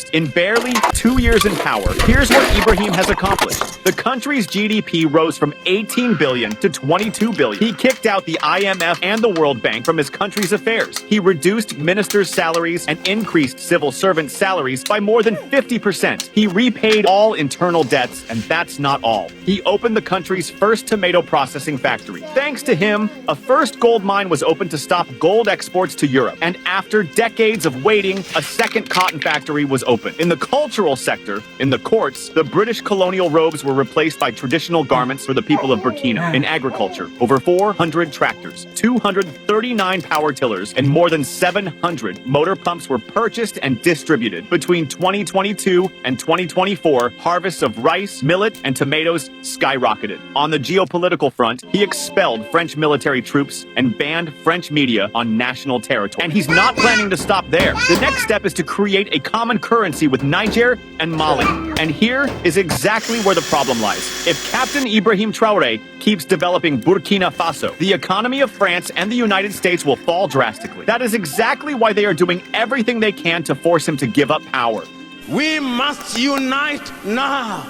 first in barely 2 years in power. Here's what Ibrahim has accomplished. The country's GDP rose from 18 billion to 22 billion. He kicked out the IMF and the World Bank from his country's affairs. He reduced ministers' salaries and increased civil servants' salaries by more than 50%. He repaid all internal debts, and that's not all. He opened the country's first tomato processing factory. Thanks to him, a first gold mine was opened to stop gold exports to Europe. And after decades of waiting, a second cotton factory was opened. In the cultural sector, in the courts, the British colonial robes were replaced by traditional garments for the people of Burkina. In agriculture, over 400 tractors, 239 power tillers, and more than 700 motor pumps were purchased and distributed. Between 2022 and 2024, harvests of rice, millet, and tomatoes skyrocketed. On the geopolitical front, he expelled French military troops and banned French media on national territory. And he's not planning to stop there. The next step is to create a common currency with Niger and Mali. And here is exactly where the problem lies. If Captain Ibrahim Traoré keeps developing Burkina Faso, the economy of France and the United States will fall drastically. That is exactly why they are doing everything they can to force him to give up power. We must unite now.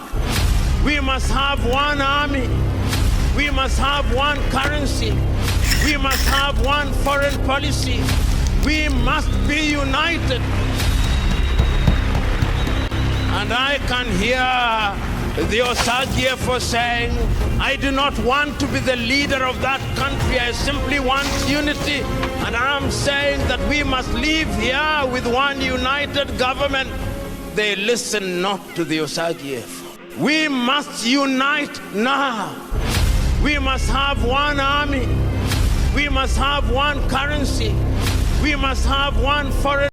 We must have one army. We must have one currency. We must have one foreign policy. We must be united. And I can hear the Osagiefo saying, I do not want to be the leader of that country. I simply want unity. And I'm saying that we must live here with one united government. They listen not to the Osagiefo. We must unite now. We must have one army. We must have one currency. We must have one foreign